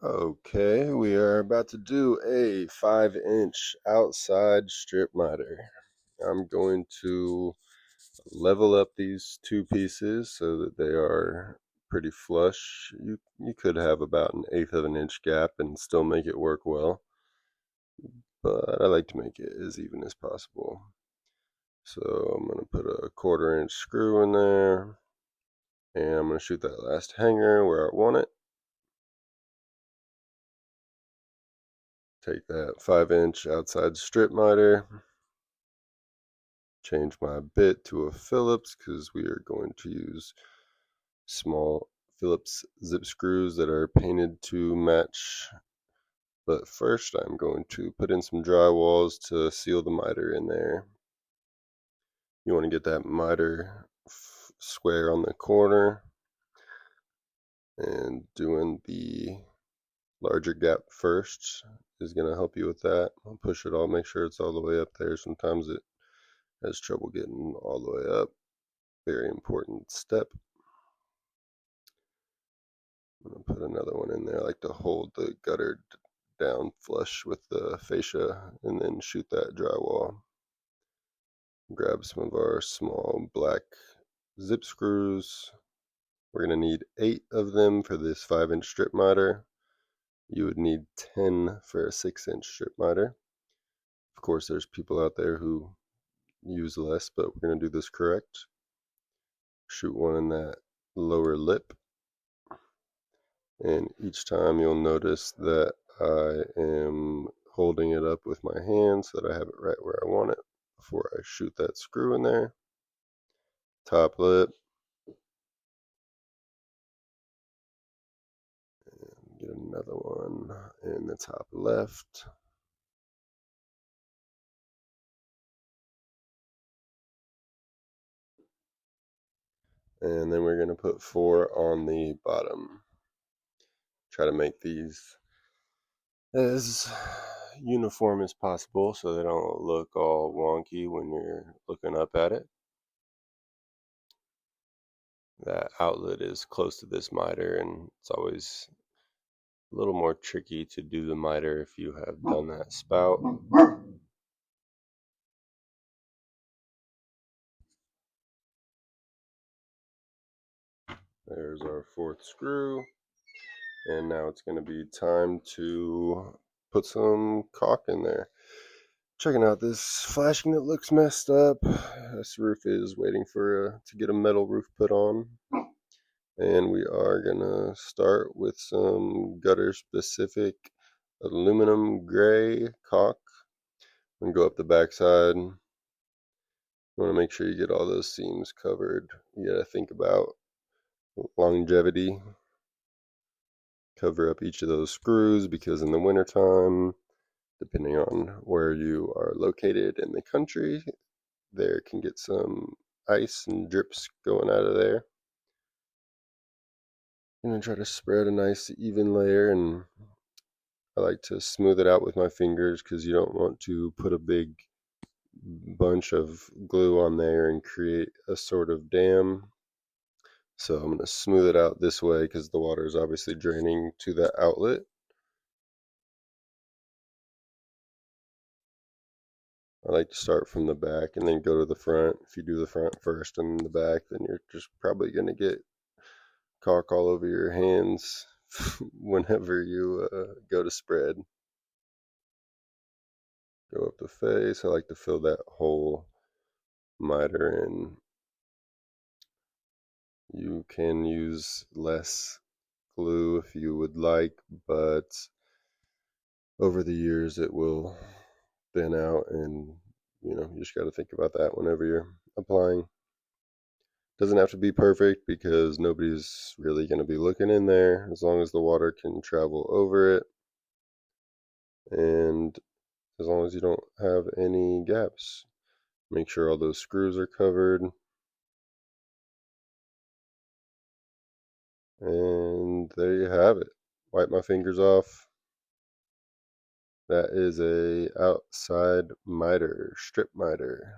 Okay, we are about to do a 5-inch outside strip miter. I'm going to level up these two pieces so that they are pretty flush. You could have about an eighth of an inch gap and still make it work well, but I like to make it as even as possible. So I'm going to put a 1/4 inch screw in there, and I'm going to shoot that last hanger where I want it. Take that 5-inch outside strip miter, change my bit to a Phillips because we are going to use small Phillips zip screws that are painted to match. But first I'm going to put in some drywalls to seal the miter in there. You want to get that miter square on the corner, and doing the larger gap first is going to help you with that. I'll push it all, make sure it's all the way up there. Sometimes it has trouble getting all the way up. Very important step. I'm going to put another one in there. I like to hold the gutter down flush with the fascia and then shoot that drywall. Grab some of our small black zip screws. We're going to need 8 of them for this 5-inch strip miter. You would need 10 for a 6-inch strip miter. Of course, there's people out there who use less, but we're going to do this correct. Shoot one in that lower lip. And each time you'll notice that I am holding it up with my hand so that I have it right where I want it before I shoot that screw in there. Top lip. And get another one in the top left. And then we're going to put 4 on the bottom. Try to make these as uniform as possible so they don't look all wonky when you're looking up at it. That outlet is close to this miter, and it's always a little more tricky to do the miter if you have done that spout. There's our 4th screw, and now it's going to be time to put some caulk in there. Checking out this flashing that looks messed up. This roof is waiting for to get a metal roof put on. And we are gonna start with some gutter specific aluminum gray caulk and go up the backside. You want to make sure you get all those seams covered. You gotta think about longevity. Cover up each of those screws because in the wintertime, depending on where you are located in the country, there can get some ice and drips going out of there. I'm gonna try to spread a nice even layer, and I like to smooth it out with my fingers because you don't want to put a big bunch of glue on there and create a sort of dam. So I'm going to smooth it out this way because the water is obviously draining to that outlet. I like to start from the back and then go to the front. If you do the front first and the back, then you're just probably going to get caulk all over your hands whenever you go to spread. Go up the face. I like to fill that whole miter in. You can use less glue if you would like, but over the years it will thin out, and you just got to think about that whenever you're applying. Doesn't have to be perfect because nobody's really going to be looking in there as long as the water can travel over it, and as long as you don't have any gaps. Make sure all those screws are covered. And there you have it. Wipe my fingers off. That is a outside miter, strip miter.